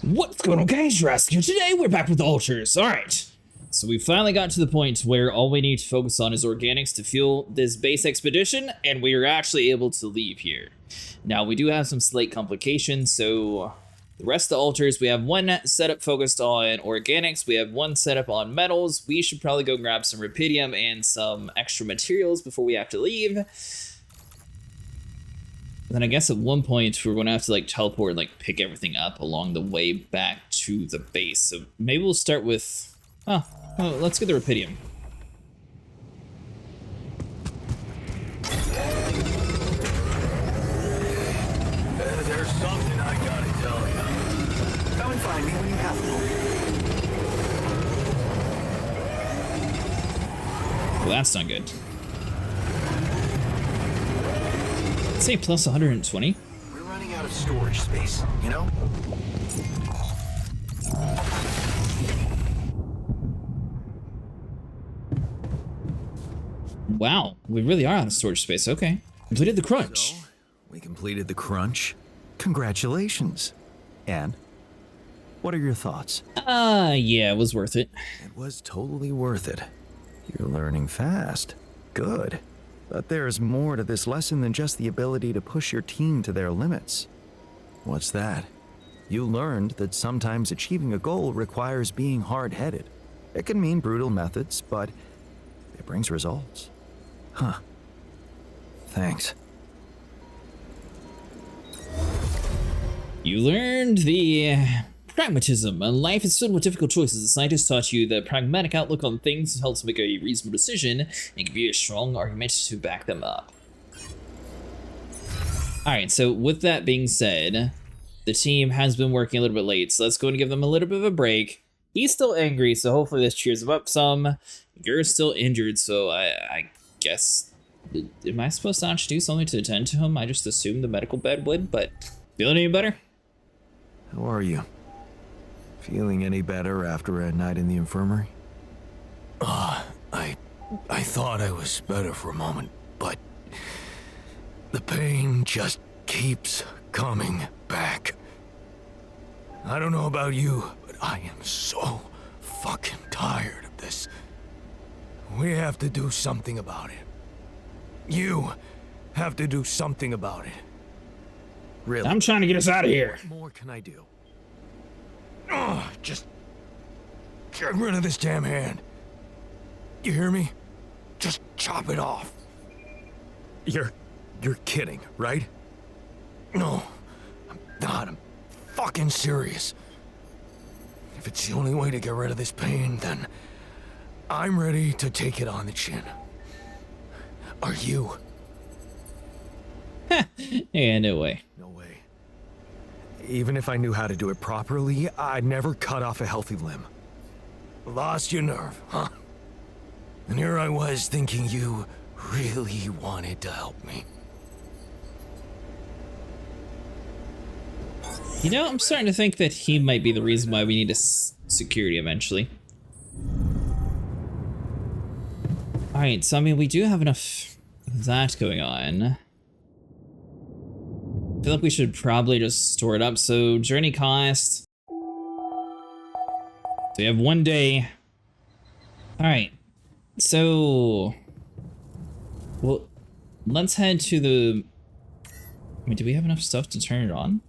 What's going on, guys? Rescue. Today we're back with the ultras. Alright. So we finally got to the point where all we need to focus on is organics to fuel this base expedition, and we are actually able to leave here. Now we do have some slight complications, so the rest of the ultras, we have one setup focused on organics, we have one setup on metals. We should probably go grab some rubidium and some extra materials before we have to leave. Then I guess at one point we're going to have to like teleport and like pick everything up along the way back to the base. So maybe we'll start with, let's get the rubidium. There's something I gotta tell you. Come and find me when you have one. Well, that's not good. Let's say plus 120. We're running out of storage space, you know? Wow, we really are out of storage space. Okay. Completed the crunch. So, we completed the crunch. Congratulations. And what are your thoughts? Yeah, it was worth it. It was totally worth it. You're learning fast. Good. But there's more to this lesson than just the ability to push your team to their limits. What's that? You learned that sometimes achieving a goal requires being hard-headed. It can mean brutal methods, but it brings results. Huh. Thanks. You learned the pragmatism. Life is filled with difficult choices. The scientist taught you the pragmatic outlook on things helps make a reasonable decision and give you a strong argument to back them up. Alright, so with that being said, the team has been working a little bit late, so let's go and give them a little bit of a break. He's still angry, so hopefully this cheers him up some. You're still injured, so I guess... Am I supposed to actually do something to attend to him? I just assumed the medical bed would, but... Feeling any better? How are feeling any better after a night in the infirmary? I thought I was better for a moment, but the pain just keeps coming back. I don't know about you, but I am so fucking tired of this. We have to do something about it. You have to do something about it. Really? I'm trying to get us out of here. What more can I do? Just get rid of this damn hand. You hear me? Just chop it off. You're kidding, right? No, I'm not. I'm fucking serious. If it's the only way to get rid of this pain, then I'm ready to take it on the chin. Are you? Yeah, no way. No way. Even if I knew how to do it properly, I'd never cut off a healthy limb. Lost your nerve, huh? And here I was thinking you really wanted to help me. You know, I'm starting to think that he might be the reason why we need a security eventually. Alright, so I mean, we do have enough of that going on. I feel like we should probably just store it up. So journey cost. So we have 1 day. All right. So, well, let's head to the. I mean, do we have enough stuff to turn it on?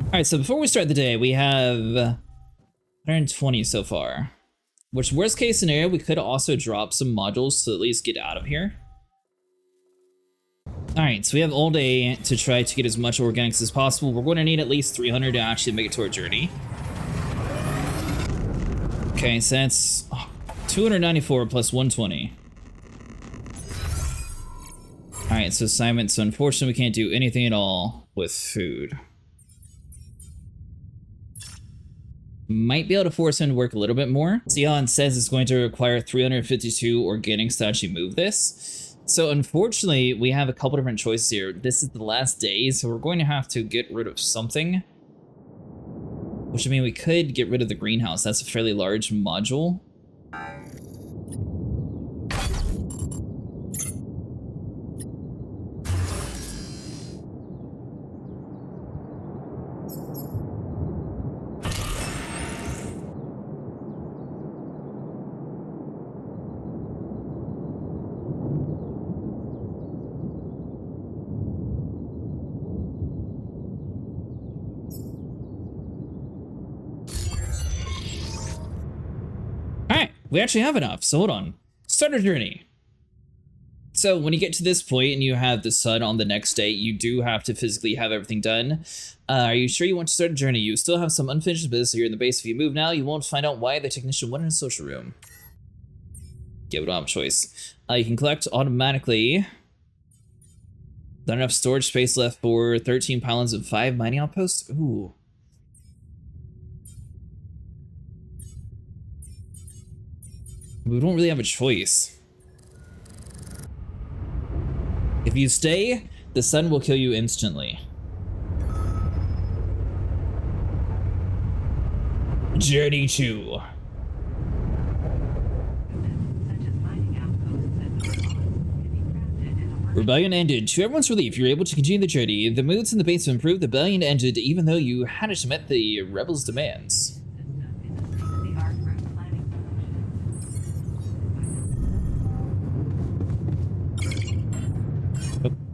All right. So before we start the day, we have 120 so far. Which, worst case scenario, we could also drop some modules to at least get out of here. Alright, so we have all day to try to get as much organics as possible. We're going to need at least 300 to actually make it to our journey. Okay, so that's 294 plus 120. Alright, so assignment. So unfortunately, we can't do anything at all with food. Might be able to force him to work a little bit more. Sion says it's going to require 352 organics to actually move this. So unfortunately, we have a couple different choices here. This is the last day, so we're going to have to get rid of something. Which, I mean, we could get rid of the greenhouse. That's a fairly large module. We actually have enough, so hold on. Start our journey. So when you get to this point and you have the sun on the next day, you do have to physically have everything done. Are you sure you want to start a journey? You still have some unfinished business here in the base. If you move now, you won't find out why the technician went in a social room. Yeah, we don't have a choice. You can collect automatically. Not enough storage space left for 13 pylons and 5 mining outposts. Ooh. We don't really have a choice. If you stay, the sun will kill you instantly. Journey 2. Rebellion ended. To everyone's relief, you're able to continue the journey. The moods in the base have improved. The rebellion ended even though you hadn't met the rebels' demands.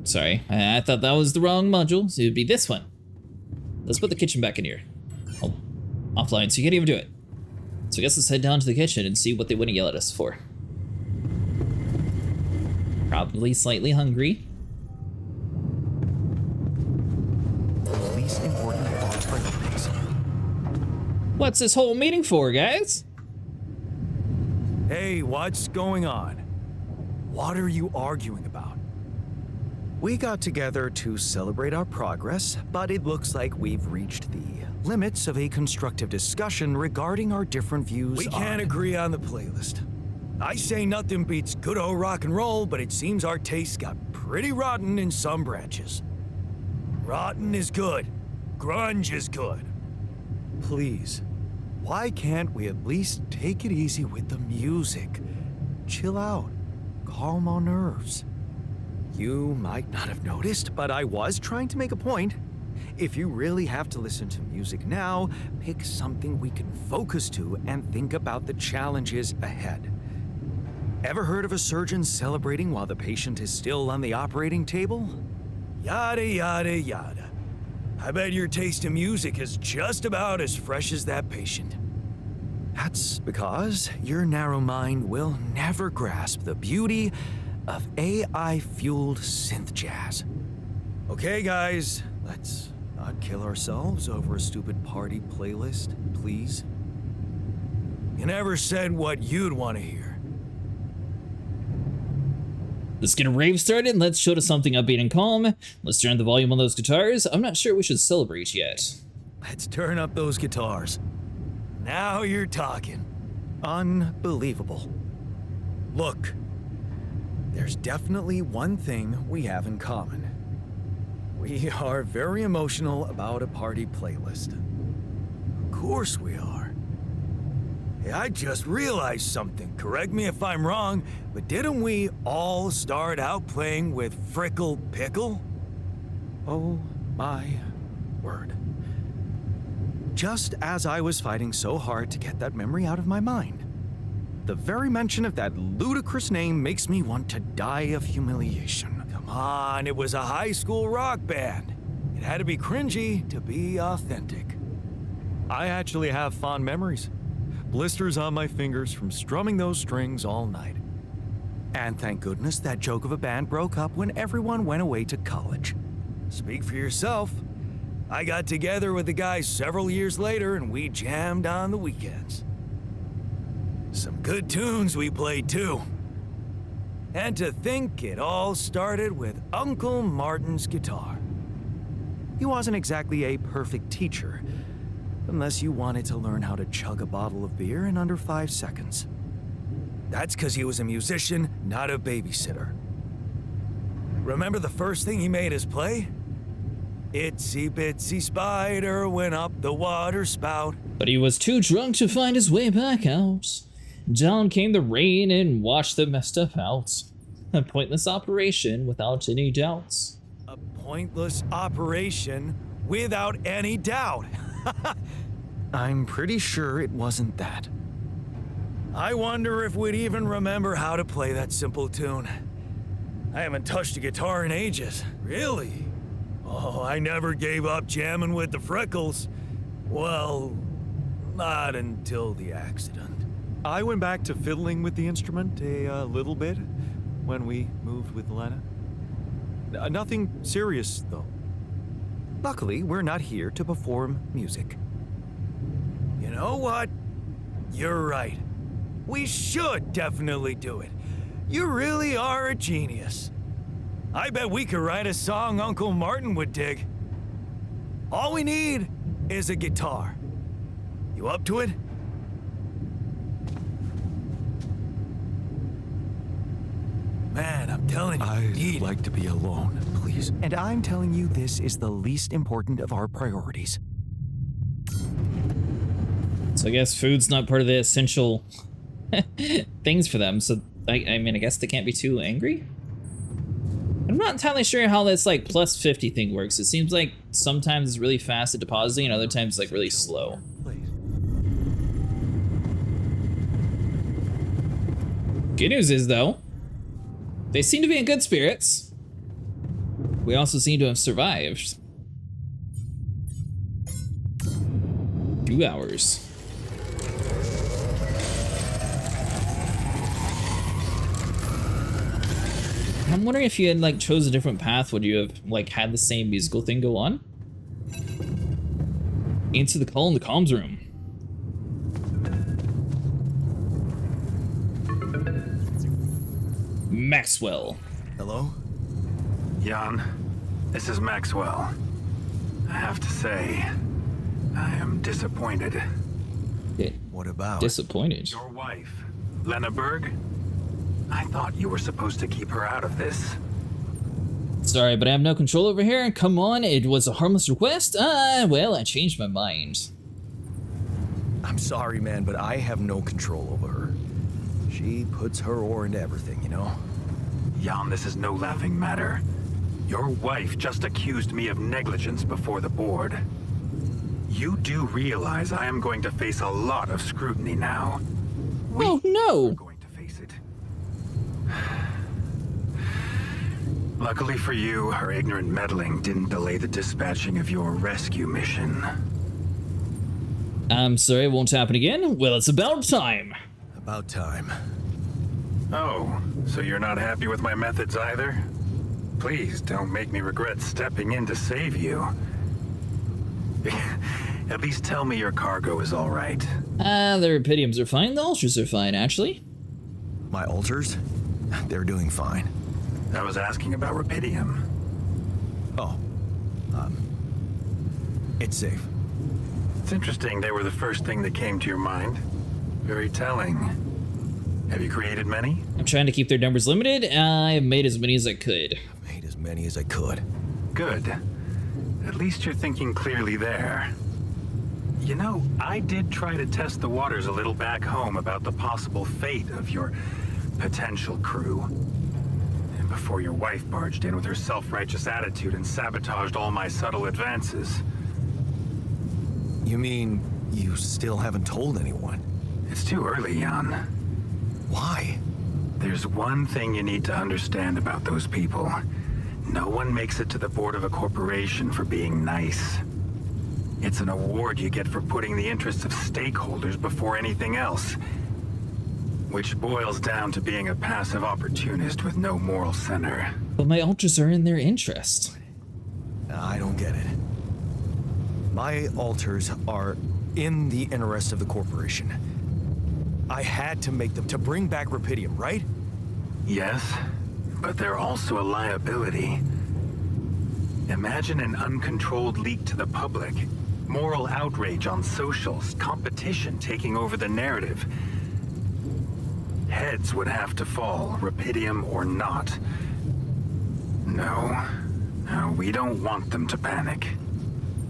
Sorry, I thought that was the wrong module, so it would be this one. Let's put the kitchen back in here. Oh, offline, so you can't even do it. So I guess let's head down to the kitchen and see what they wouldn't yell at us for. Probably slightly hungry. Least important priorities. What's this whole meeting for, guys? Hey, what's going on? What are you arguing about? We got together to celebrate our progress, but it looks like we've reached the limits of a constructive discussion regarding our different views. We can't agree on the playlist. I say nothing beats good old rock and roll, but it seems our tastes got pretty rotten in some branches. Rotten is good. Grunge is good. Please, why can't we at least take it easy with the music? Chill out. Calm our nerves. You might not have noticed, but I was trying to make a point. If you really have to listen to music now, pick something we can focus to and think about the challenges ahead. Ever heard of a surgeon celebrating while the patient is still on the operating table? Yada, yada, yada. I bet your taste in music is just about as fresh as that patient. That's because your narrow mind will never grasp the beauty of AI-fueled synth jazz. Okay, guys, let's not kill ourselves over a stupid party playlist, please. You never said what you'd want to hear. Let's get a rave started and let's show to something upbeat and calm. Let's turn the volume on those guitars. I'm not sure we should celebrate yet. Let's turn up those guitars. Now you're talking. Unbelievable. Look, there's definitely one thing we have in common. We are very emotional about a party playlist. Of course we are. Hey, I just realized something. Correct me if I'm wrong, but didn't we all start out playing with Frickle Pickle? Oh my word. Just as I was fighting so hard to get that memory out of my mind. The very mention of that ludicrous name makes me want to die of humiliation. Come on, it was a high school rock band. It had to be cringy to be authentic. I actually have fond memories. Blisters on my fingers from strumming those strings all night. And thank goodness that joke of a band broke up when everyone went away to college. Speak for yourself. I got together with the guys several years later and we jammed on the weekends. Some good tunes we played too. And to think it all started with Uncle Martin's guitar. He wasn't exactly a perfect teacher, unless you wanted to learn how to chug a bottle of beer in under 5 seconds. That's because he was a musician, not a babysitter. Remember the first thing he made us play? Itsy bitsy spider went up the water spout. But he was too drunk to find his way back out. Down came the rain and washed the messed up out. A pointless operation without any doubts. A pointless operation without any doubt. I'm pretty sure it wasn't that. I wonder if we'd even remember how to play that simple tune. I haven't touched a guitar in ages. Really? Oh, I never gave up jamming with the Freckles. Well, not until the accident. I went back to fiddling with the instrument a little bit when we moved with Lena. Nothing serious, though. Luckily, we're not here to perform music. You know what? You're right. We should definitely do it. You really are a genius. I bet we could write a song Uncle Martin would dig. All we need is a guitar. You up to it? Man, I'm telling you, I'd like to be alone, please. And I'm telling you, this is the least important of our priorities. So I guess food's not part of the essential things for them. So I mean, I guess they can't be too angry. I'm not entirely sure how this like plus 50 thing works. It seems like sometimes it's really fast at depositing and other times it's like really slow. Good news is though, they seem to be in good spirits. We also seem to have survived. 2 hours. I'm wondering if you had like chose a different path, would you have like had the same musical thing go on? Into the call in the comms room. Maxwell. Hello? Jan, this is Maxwell. I have to say, I am disappointed. What about? Disappointed. Your wife, Lena Berg? I thought you were supposed to keep her out of this. Sorry, but I have no control over here. Come on, it was a harmless request. Well, I changed my mind. I'm sorry, man, but I have no control over her. She puts her oar into everything, you know? Jan, this is no laughing matter. Your wife just accused me of negligence before the board. You do realize I am going to face a lot of scrutiny now. Oh no! We're going to face it. Luckily for you, her ignorant meddling didn't delay the dispatching of your rescue mission. I'm sorry, it won't happen again. Well, it's about time. About time. Oh, so you're not happy with my methods either? Please don't make me regret stepping in to save you. At least tell me your cargo is all right. The Rapidiums are fine. The Ultras are fine, actually. My altars? They're doing fine. I was asking about Rapidium. Oh. It's safe. It's interesting they were the first thing that came to your mind. Very telling. Have you created many? I'm trying to keep their numbers limited. I've made as many as I could. I made as many as I could. Good. At least you're thinking clearly there. You know, I did try to test the waters a little back home about the possible fate of your potential crew. And before your wife barged in with her self-righteous attitude and sabotaged all my subtle advances. You mean you still haven't told anyone? It's too early, Jan. Why? There's one thing you need to understand about those people. No one makes it to the board of a corporation for being nice. It's an award you get for putting the interests of stakeholders before anything else. Which boils down to being a passive opportunist with no moral center. But my Ultras are in their interest. I don't get it. My altars are in the interest of the corporation. I had to make them to bring back Rapidium, right? Yes, but they're also a liability. Imagine an uncontrolled leak to the public, moral outrage on socials, competition taking over the narrative. Heads would have to fall, Rapidium or not. No, we don't want them to panic.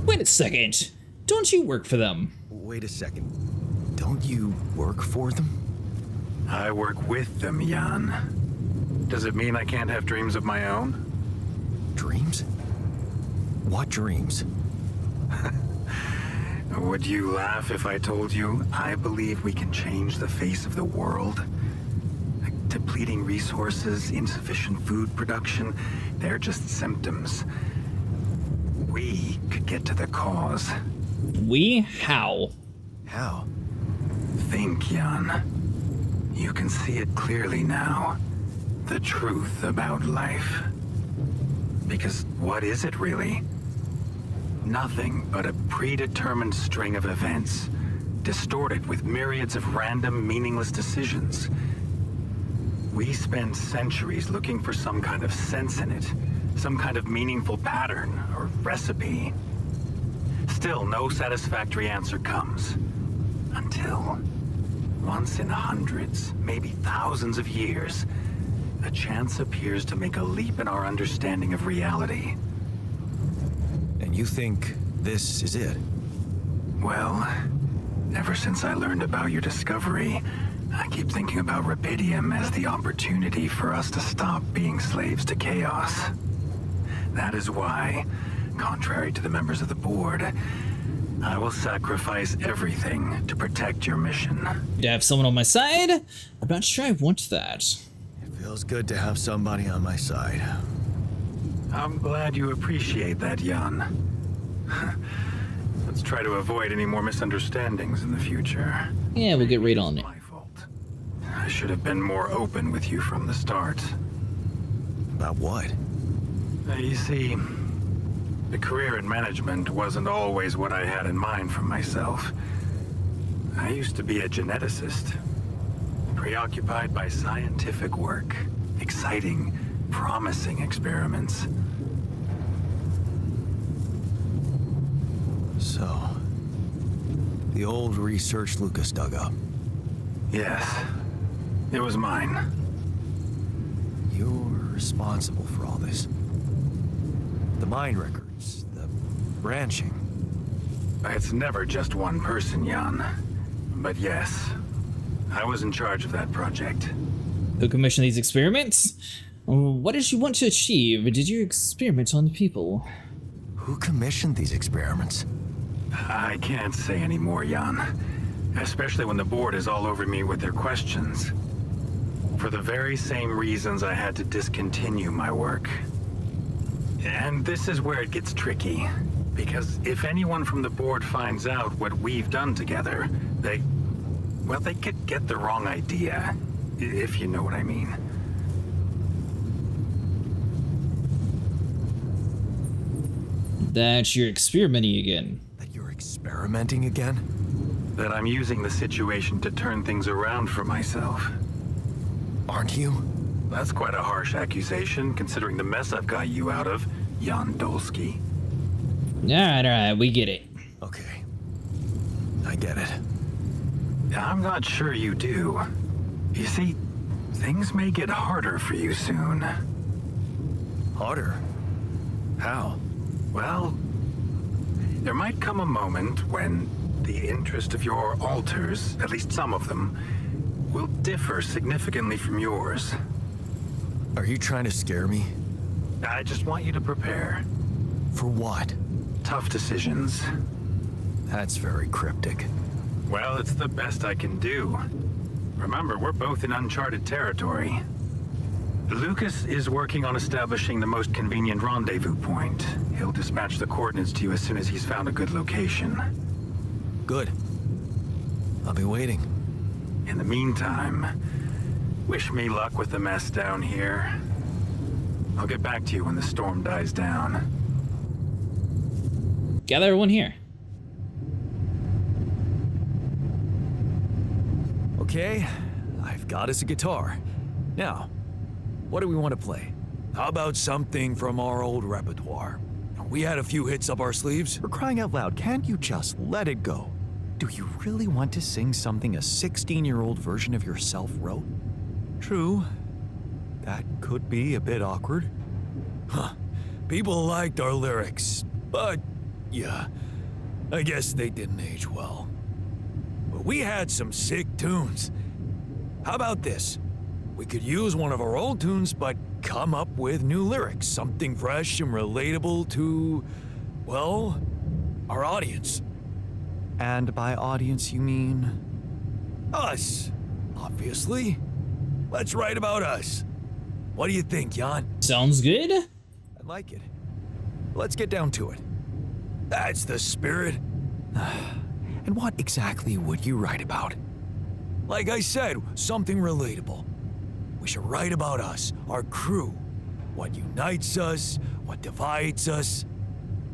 Wait a second. Don't you work for them? Wait a second. Don't you work for them? I work with them, Jan. Does it mean I can't have dreams of my own? Dreams? What dreams? Would you laugh if I told you I believe we can change the face of the world? Depleting resources, insufficient food production, they're just symptoms. We could get to the cause. We? How? How? Think, Jan. You can see it clearly now. The truth about life. Because what is it really? Nothing but a predetermined string of events, distorted with myriads of random, meaningless decisions. We spend centuries looking for some kind of sense in it, some kind of meaningful pattern or recipe. Still, no satisfactory answer comes. Until, once in hundreds, maybe thousands of years, a chance appears to make a leap in our understanding of reality. And you think this is it? Well, ever since I learned about your discovery, I keep thinking about Rapidium as the opportunity for us to stop being slaves to chaos. That is why, contrary to the members of the board, I will sacrifice everything to protect your mission. To have someone on my side? I'm not sure I want that. It feels good to have somebody on my side. I'm glad you appreciate that, Jan. Let's try to avoid any more misunderstandings in the future. Yeah, we'll get right on it. My fault. I should have been more open with you from the start. About what? You see, the career in management wasn't always what I had in mind for myself. I used to be a geneticist, preoccupied by scientific work, exciting, promising experiments. So, the old research Lucas dug up. Yes, it was mine. You're responsible for all this. The mine records, the branching. It's never just one person, Jan. But yes, I was in charge of that project. Who commissioned these experiments? What did you want to achieve? Did you experiment on the people? Who commissioned these experiments? I can't say any more, Jan. Especially when the board is all over me with their questions. For the very same reasons I had to discontinue my work. And this is where it gets tricky. Because if anyone from the board finds out what we've done together, they could get the wrong idea. If you know what I mean. That you're experimenting again. That you're experimenting again? That I'm using the situation to turn things around for myself. Aren't you? That's quite a harsh accusation, considering the mess I've got you out of, Jan Dolsky. Alright, we get it. Okay. I get it. I'm not sure you do. You see, things may get harder for you soon. Harder? How? Well, there might come a moment when the interest of your alters, at least some of them, will differ significantly from yours. Are you trying to scare me? I just want you to prepare. For what? Tough decisions. That's very cryptic. Well, it's the best I can do. Remember, we're both in uncharted territory. Lucas is working on establishing the most convenient rendezvous point. He'll dispatch the coordinates to you as soon as he's found a good location. Good. I'll be waiting. In the meantime, wish me luck with the mess down here. I'll get back to you when the storm dies down. Gather everyone here. Okay, I've got us a guitar. Now, what do we want to play? How about something from our old repertoire? We had a few hits up our sleeves. For crying out loud, can't you just let it go? Do you really want to sing something a 16-year-old version of yourself wrote? True. That could be a bit awkward. Huh. People liked our lyrics, but yeah, I guess they didn't age well. But we had some sick tunes. How about this? We could use one of our old tunes, but come up with new lyrics, something fresh and relatable to, well, our audience. And by audience, you mean? Us, obviously. Let's write about us. What do you think, Jan? Sounds good? I like it. Let's get down to it. That's the spirit. And what exactly would you write about? Like I said, something relatable. We should write about us, our crew. What unites us, what divides us.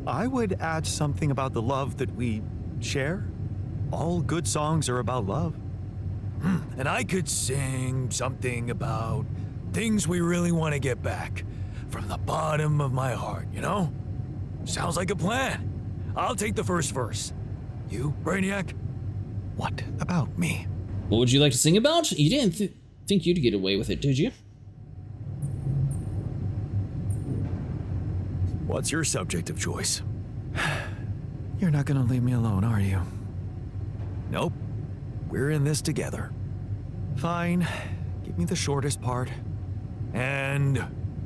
I would add something about the love that we share. All good songs are about love. And I could sing something about things we really want to get back. From the bottom of my heart, you know? Sounds like a plan. I'll take the first verse. You, Brainiac? What about me? What would you like to sing about? You didn't think you'd get away with it, did you? What's your subject of choice? You're not gonna leave me alone, are you? Nope. We're in this together. Fine. Give me the shortest part. And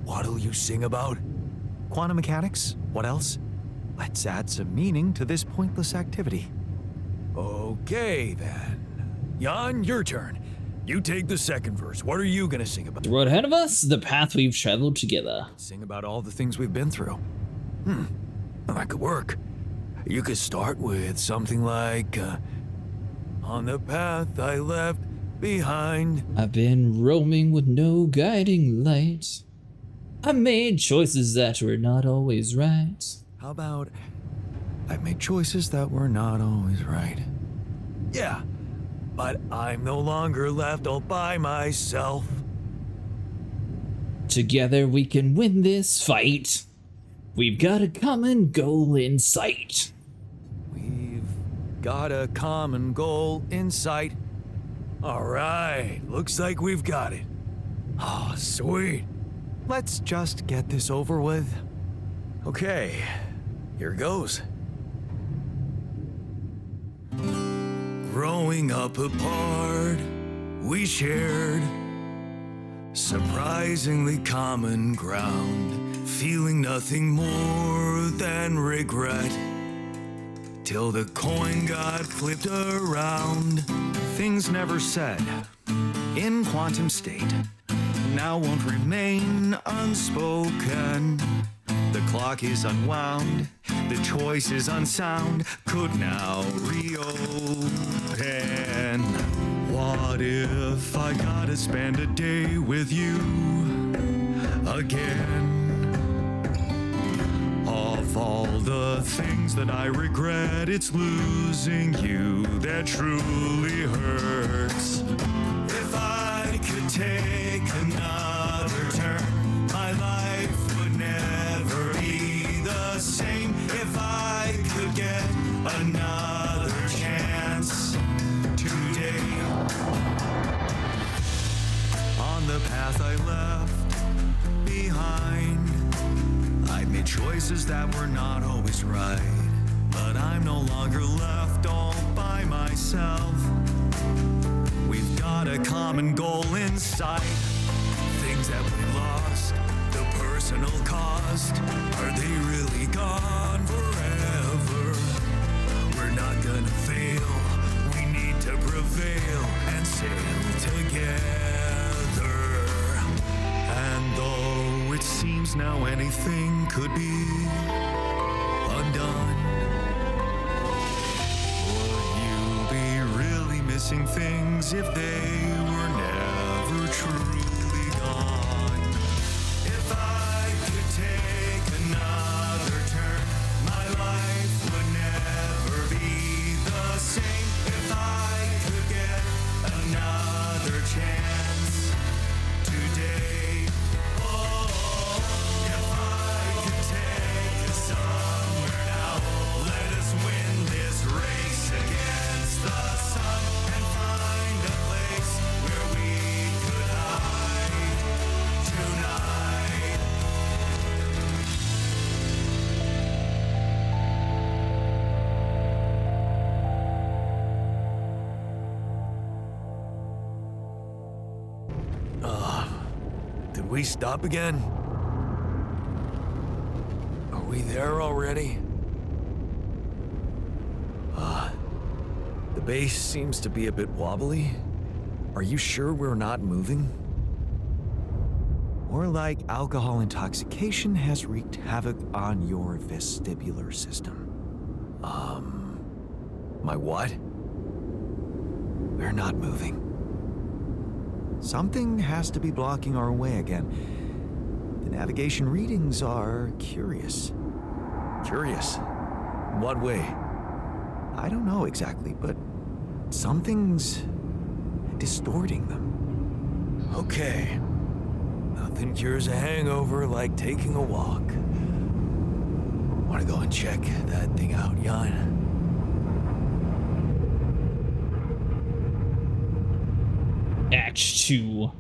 what'll you sing about? Quantum mechanics? What else? Let's add some meaning to this pointless activity. Okay, then. Jan, your turn. You take the second verse. What are you gonna sing about? The road ahead of us, the path we've traveled together. Sing about all the things we've been through. Well, that could work. You could start with something like, on the path I left behind. I've been roaming with no guiding light. I made choices that were not always right. How about, I've made choices that were not always right. Yeah, but I'm no longer left all by myself. Together we can win this fight. We've got a common goal in sight. We've got a common goal in sight. All right, looks like we've got it. Oh, sweet. Let's just get this over with. Okay, here goes. Growing up apart, we shared surprisingly common ground, feeling nothing more than regret. Till the coin got flipped around. Things never said in quantum state now won't remain unspoken. The clock is unwound, the choice is unsound, could now reopen. What if I gotta spend a day with you again? Of all the things that I regret, it's losing you that truly hurts. If I could take another turn, my life would never be the same. If I could get another chance today. On the path I left behind, I made choices that were not always right. But I'm no longer left all by myself. We've got a common goal in sight. Things that we lost, the personal cost, are they really gone forever? We're not gonna fail, we need to prevail and sail together. And though it seems now anything could be undone, missing things if they were never truly gone. If I could take another turn, my life would never be the same. If I could get another chance today. Oh, if I could take us somewhere now, let us win this race against the sun. Did we stop again? Are we there already? The base seems to be a bit wobbly. Are you sure we're not moving? More like alcohol intoxication has wreaked havoc on your vestibular system. My what? We're not moving. Something has to be blocking our way again. The navigation readings are curious. Curious? In what way? I don't know exactly, but something's distorting them. Okay. Nothing cures a hangover like taking a walk. Wanna go and check that thing out, Jan? Act 2.